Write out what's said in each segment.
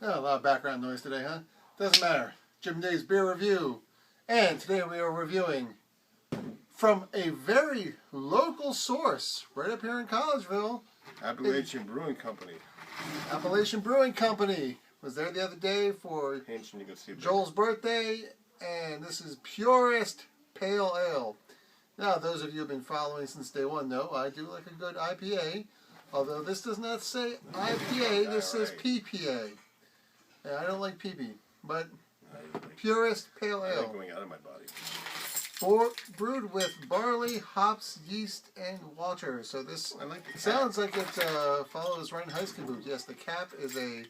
Oh, a lot of background noise today, huh? Doesn't matter. Jimm Day's Beer Review. And today we are reviewing from a very local source right up here in Collegeville. Appalachian Brewing Company. Appalachian Brewing Company. Was there the other day for Joel's birthday. And this is Purist Pale Ale. Now, those of you who have been following since day one know I do like a good IPA. Although this does not say IPA, this says PPA. Yeah, I don't like PB, but Purist Pale Ale. I like going out of my body. Brewed with barley, hops, yeast, and water. So this sounds like it follows Ryan Heiskebut. Yes, the cap is a,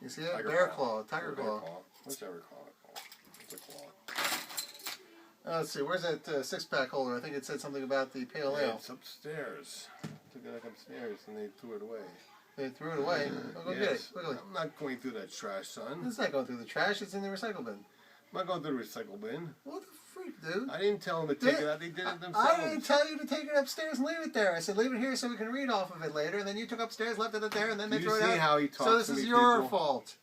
you see that? Bear claw, tiger claw. Whichever call it. It's a claw. Let's see, where's that six-pack holder? I think it said something about the pale ale. It's upstairs. Took it upstairs and they threw it away. They threw it away? Oh, go get it, quickly. I'm not going through that trash, son. It's not going through the trash, it's in the recycle bin. I'm not going through the recycle bin. What the freak, dude? I didn't tell them to take it out, they did it themselves. I didn't tell you to take it upstairs and leave it there. I said leave it here so we can read off of it later, and then you took upstairs, left it there, and then they threw it out. Do you see how he talks to me, so this is your fault.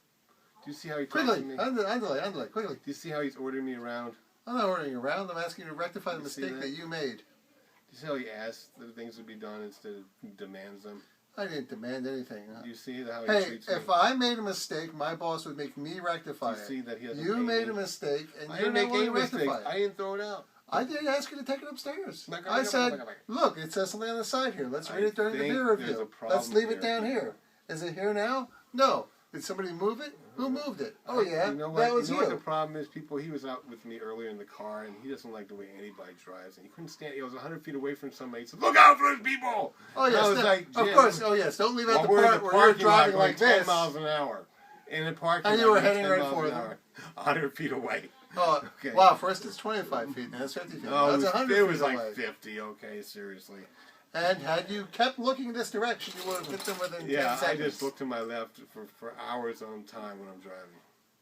Do you see how he talks to me? Quickly, quickly. Do you see how he's ordering me around? I'm not ordering you around. I'm asking you to rectify the mistake that you made. Do you see how he asks that things would be done instead of demands them? I didn't demand anything. Huh? Do you see how he treats me? me? If I made a mistake, my boss would make me rectify it. Do you see that he doesn't You made a mistake, and you're not willing to rectify it. I didn't throw it out. I didn't ask you to take it upstairs. I said, look, it says something on the side here. Let's read it during the beer review. Let's leave it down here. Is it here now? No. Did somebody move it? Who moved it? Oh, yeah, that was you. You know what the problem is? He was out with me earlier in the car, and he doesn't like the way anybody drives, and he couldn't stand it. He was 100 feet away from somebody. He said, look out for those people! Oh, yes. I was like, of course. Oh, yes. Don't leave out the part where you're driving like this. 10 miles an hour. In the parking lot. And you were heading right for them. 100 feet away. Oh, okay. Wow. First it's 25 feet, and it's 50 feet. No, that's 100 feet away. It was like 50, okay, seriously. And had you kept looking this direction, you would have hit them within 10 seconds. Yeah, I just look to my left for hours on time when I'm driving.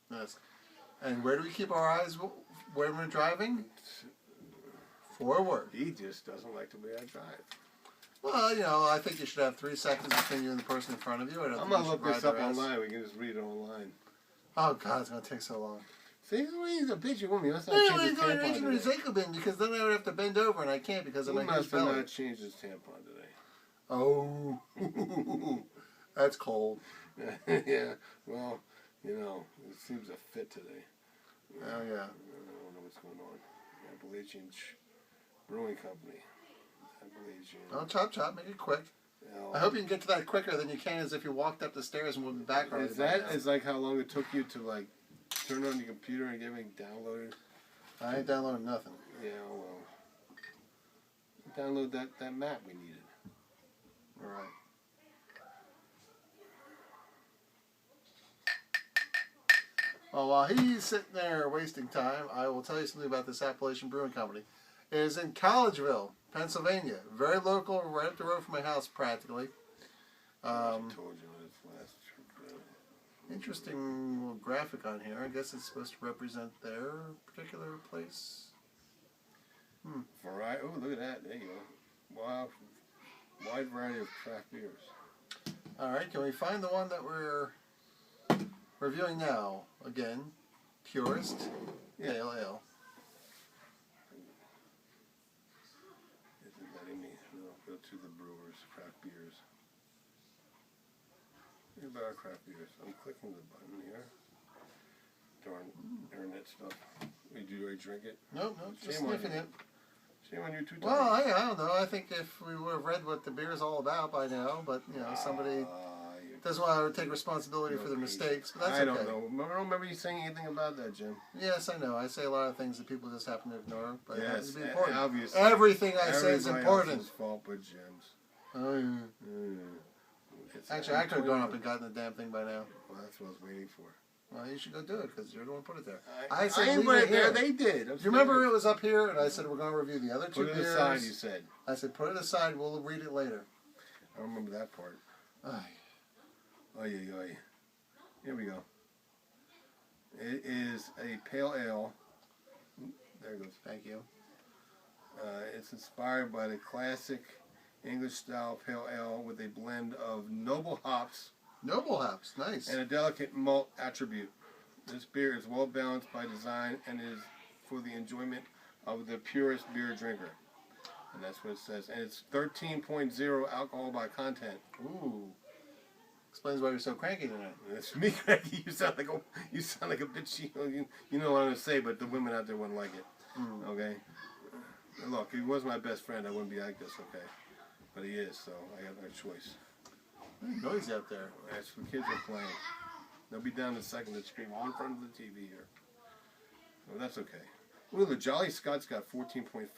Yes. And where do we keep our eyes when we're driving? Forward. He just doesn't like the way I drive. Well, you know, I think you should have 3 seconds between you and the person in front of you. I'm going to look this up online. We can just read it online. Oh, God, it's going to take so long. See, he's a bitch with me. Let's not I'm change the tampon today. Recycle bin because then I would have to bend over, and I can't because of my huge belly. He must not change his tampon today. Oh, that's cold. Yeah, well, you know, it seems a fit today. Oh, yeah. I don't know what's going on. Appalachian Brewing Company. Appalachian. Oh, chop, make it quick. I hope you can get to that quicker than you can as if you walked up the stairs and went back already. Is like how long it took you to, like, turn on your computer and get everything downloaded? I ain't downloading nothing. Yeah, well, download that map we needed. All right. Well, while he's sitting there wasting time, I will tell you something about this Appalachian Brewing Company. It is in Collegeville, Pennsylvania. Very local, right up the road from my house, practically. I told you this last trip. Interesting little graphic on here. I guess it's supposed to represent their particular place. Variety. Oh, look at that. There you go. Wow. Wide variety of craft beers. All right. Can we find the one that we're reviewing now? Again, Purist Pale Ale. Isn't letting me go to the brewers, craft beers. Think about our craft beers. I'm clicking the button here. Darn internet stuff. Do I drink it? No, just sniffing it. Shame on you too. Well, I don't know. I think if we would have read what the beer is all about by now, but you know, somebody doesn't want to take responsibility for their mistakes. But that's okay. I don't know. I don't remember you saying anything about that, Jim. Yes, I know. I say a lot of things that people just happen to ignore, but it happens to be important. Obviously, everything I say is important. Else's fault but Jim's. Oh yeah. Actually, I could have gone up and gotten the damn thing by now. Well, that's what I was waiting for. Well, you should go do it because you're the one who put it there. I said leave it there. They did. Do you remember it was up here and I said we're going to review the other 2 beers? Put it aside, you said. I said put it aside. We'll read it later. I remember that part. Oy. Here we go. It is a pale ale. There it goes. Thank you. It's inspired by the classic English-style pale ale with a blend of noble hops. Noble hops, nice. And a delicate malt attribute. This beer is well balanced by design and is for the enjoyment of the purest beer drinker. And that's what it says. And it's 13.0 alcohol by content. Ooh. Explains why you're so cranky tonight. It's me cranky. You sound like a bitch. You know what I'm gonna say, but the women out there wouldn't like it. Okay. Look, if he was my best friend, I wouldn't be like this. Okay. But he is, so I got no choice. Noisy out there. That's what kids are playing. They'll be down in a second to scream all in front of the TV here. Well, that's okay. Ooh, the Jolly Scott's got 14.5.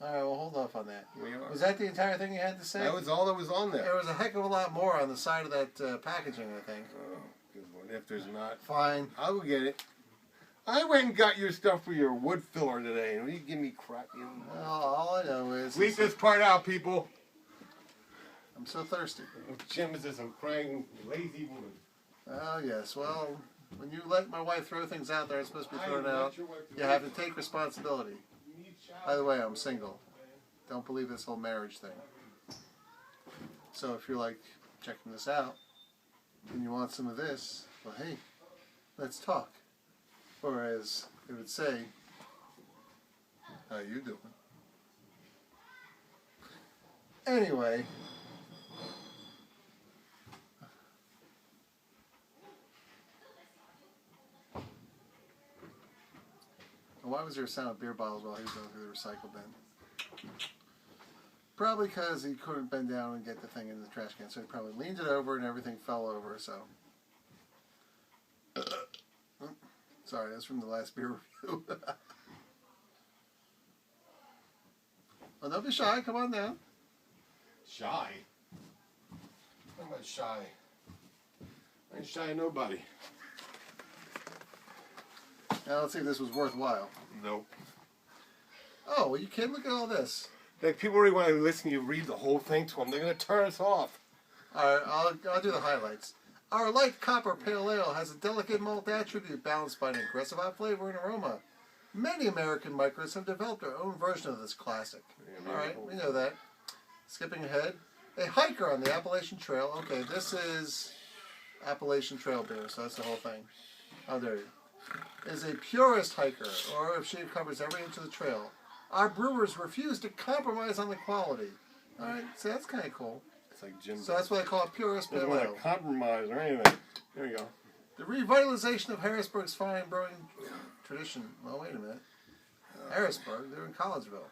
All right, well, hold off on that. We are. Was that the entire thing you had to say? That was all that was on there. There was a heck of a lot more on the side of that packaging, I think. Oh, good Lord. If there's not... Fine. I will get it. I went and got your stuff for your wood filler today, and you give me crap. Well, all I know is... Leave this part out, people. I'm so thirsty. Jimm is just a crying, lazy woman. Oh, yes. Well, when you let my wife throw things out there it's supposed to be thrown out, you have to take responsibility. By the way, I'm single. Don't believe this whole marriage thing. So if you're like checking this out and you want some of this, well, hey, let's talk. Or as they would say, how you doing? Anyway. Why was there a sound of beer bottles while he was going through the recycle bin? Probably because he couldn't bend down and get the thing in the trash can, so he probably leaned it over and everything fell over, so... Sorry, that's from the last beer review. Well, don't be shy, come on down. Shy? I'm not shy. I ain't shy of nobody. Now let's see if this was worthwhile. Nope. Oh, well, you can look at all this. Like, people really want to listen to you read the whole thing to them. They're going to turn us off. All right, I'll do the highlights. Our light copper pale ale has a delicate malt attribute balanced by an aggressive hop flavor and aroma. Many American micros have developed their own version of this classic. All right, we know that. Skipping ahead. A hiker on the Appalachian Trail. Okay, this is Appalachian Trail beer, so that's the whole thing. Oh, there you go. Is a purist hiker, or if she covers every inch of the trail. Our brewers refuse to compromise on the quality. All right, so that's kind of cool. It's like Jimm. So that's what I call a purist pale ale. Doesn't want to compromise or anything. There you go. The revitalization of Harrisburg's fine brewing tradition. Well, wait a minute. Harrisburg, they're in Collegeville.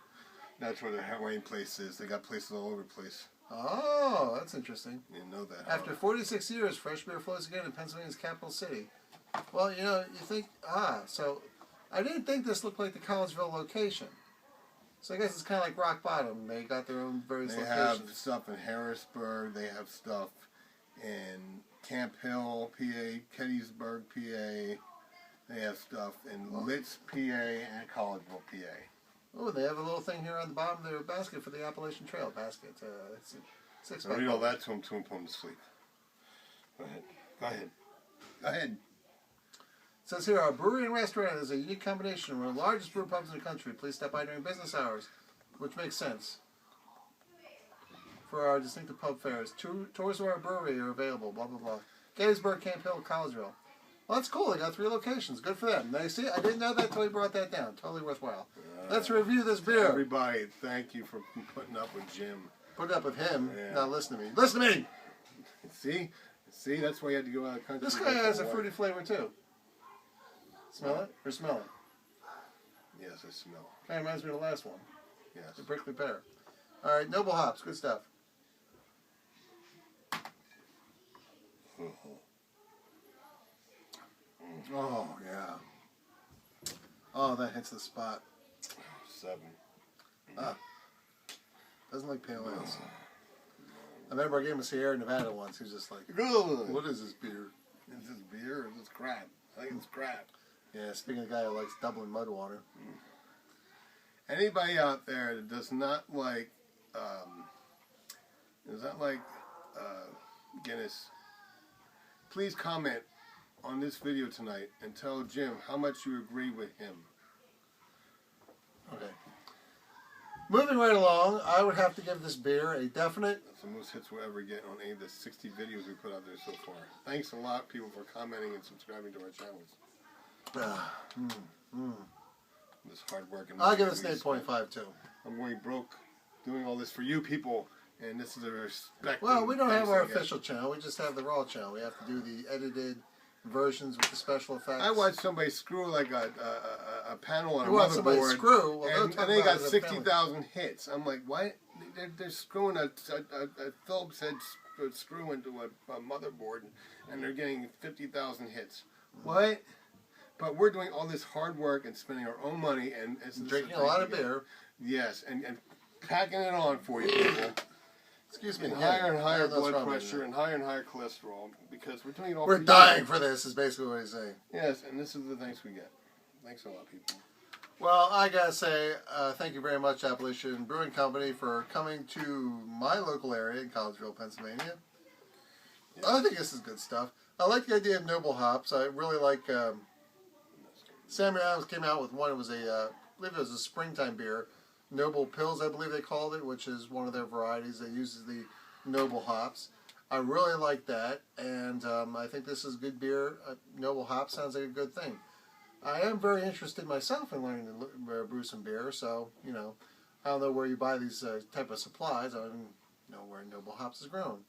That's where the Hawaiian place is. They got places all over the place. Oh, that's interesting. You didn't know that. After 46 years, fresh beer flows again in Pennsylvania's capital city. Well, you know, you think, so I didn't think this looked like the Collegeville location. So I guess it's kind of like Rock Bottom. They got their own various locations. They have stuff in Harrisburg. They have stuff in Camp Hill, PA, Gettysburg, PA. They have stuff in Litz, PA, and Collegeville, PA. Oh, they have a little thing here on the bottom of their basket for the Appalachian Trail basket. It's a 6-pack. Read all that to him put him to sleep. Go ahead. Go ahead. Go ahead. It says here, our brewery and restaurant is a unique combination of one of the largest brew pubs in the country. Please stop by during business hours, which makes sense. For our distinctive pub fares, tours of our brewery are available, blah, blah, blah. Gettysburg, Camp Hill, Collegeville. Well, that's cool. They got 3 locations. Good for them. They see, I didn't know that until he brought that down. Totally worthwhile. Let's review this beer. Everybody, thank you for putting up with Jimm. Put up with him. Yeah. Now listen to me. Listen to me! See, that's why you had to go out of the country. This guy has a fruity flavor, too. Smell it? Or smell it? Yes, I smell. Kind of reminds me of the last one. Yes. The prickly pear. All right, Noble hops. Good stuff. Oh, yeah. Oh, that hits the spot. 7. Doesn't like pale ales. I remember I gave him a Sierra Nevada once. He was just like, what is this beer? Is this beer or is this crap? I think it's crap. Yeah, speaking of the guy who likes Dublin mud water. Anybody out there that does not like Guinness, please comment on this video tonight and tell Jimm how much you agree with him. Okay. Moving right along, I would have to give this beer a definite. That's the most hits we'll ever get on any of the 60 videos we put out there so far. Thanks a lot, people, for commenting and subscribing to our channels. This hard work. And I'll give this an 8.5 too. I'm going broke doing all this for you people, and this is a respect. Well, we don't have our official channel. We just have the raw channel. We have to do the edited versions with the special effects. I watched somebody screw like a panel on a motherboard, screw, well, and they got 60,000 hits. I'm like, what? They're screwing a Phillips head screw into a motherboard, and they're getting 50,000 hits. What? But we're doing all this hard work and spending our own money and drinking a lot of beer. Yes, and packing it on for you people. Excuse me. And higher and higher blood pressure and higher cholesterol because we're doing it all. We're dying for this. Is basically what he's saying. Yes, and this is the thanks we get. Thanks a lot, people. Well, I gotta say, thank you very much, Appalachian Brewing Company, for coming to my local area in Collegeville, Pennsylvania. Yes. I think this is good stuff. I like the idea of noble hops. I really like. Samuel Adams came out with one. It was I believe it was a springtime beer. Noble Pills, I believe they called it, which is one of their varieties that uses the noble hops. I really like that, and I think this is good beer. Noble hop sounds like a good thing. I am very interested myself in learning to brew some beer, so, you know, I don't know where you buy these type of supplies. I don't even know where noble hops is grown.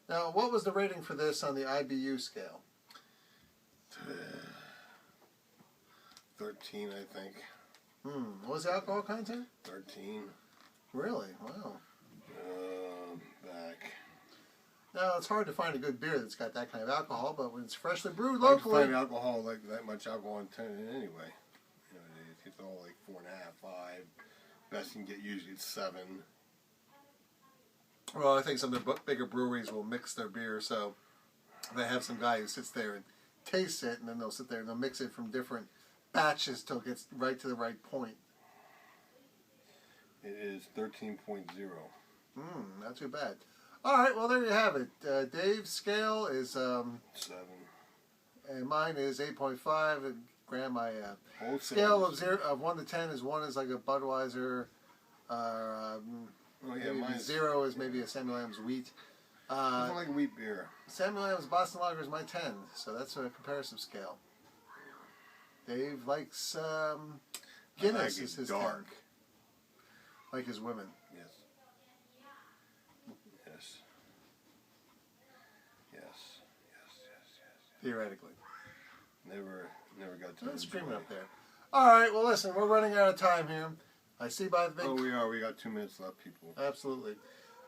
Now, what was the rating for this on the IBU scale? 13, I think. What was the alcohol content? 13. Really? Wow. Back. Now, it's hard to find a good beer that's got that kind of alcohol, but when it's freshly brewed Hard locally... to find alcohol, like that much alcohol in anyway. You know, it's all like 4.5, 5. Best you can get usually it's 7. Well, I think some of the bigger breweries will mix their beer, so they have some guy who sits there and tastes it, and then they'll sit there and they'll mix it from different batches till it gets right to the right point. It is 13.0. Not too bad. All right, well, there you have it. Dave's scale is 7. And mine is 8.5. And Graham, my scale of 1 to 10 is 1 is like a Budweiser. Mine's 0 is maybe a Samuel Adams wheat. I don't like wheat beer. Samuel Adams Boston Lager is my 10, so that's a comparative scale. Dave likes Guinness is his dark. 10. Like his women. Yes. Yes. Yes. Theoretically. Never got to. Don't scream it up there. All right. Well, listen, we're running out of time here. I see by the big. Oh, we are. We got 2 minutes left, people. Absolutely.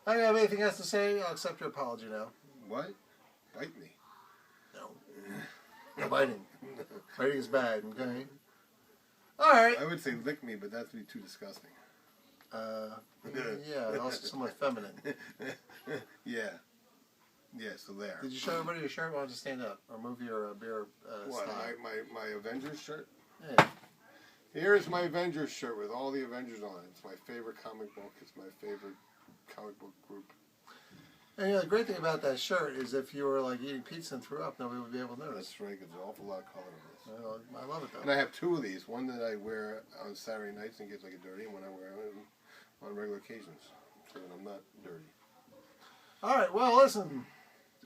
I don't have anything else to say. I'll accept your apology now. What? Bite me. No. No biting. Biting is bad. Okay. All right. I would say lick me, but that'd be too disgusting. Yeah, and also somewhat feminine. Yeah. Yeah, so there. Did you show everybody your shirt? Why don't you stand up or move your beer What, style? my Avengers shirt? Yeah. Here is my Avengers shirt with all the Avengers on it. It's my favorite comic book. It's my favorite comic book group. And you know, the great thing about that shirt is if you were like eating pizza and threw up, nobody would be able to notice. That's right, because there's an awful lot of color in this. Well, I love it though. And I have 2 of these. One that I wear on Saturday nights and gets like a dirty, and one I wear on regular occasions, so that I'm not dirty. All right, well, listen,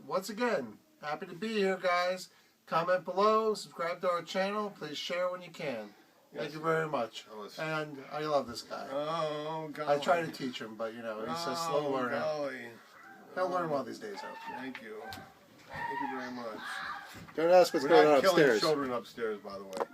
once again, happy to be here, guys. Comment below, subscribe to our channel, please share when you can. Yes. Thank you very much. And I love this guy. Oh, God. I try to teach him, but, you know, he's a slow learner. Golly. He'll learn one of these days, hopefully. Thank you. Thank you very much. Don't ask what's We're going not on killing upstairs. children upstairs, by the way.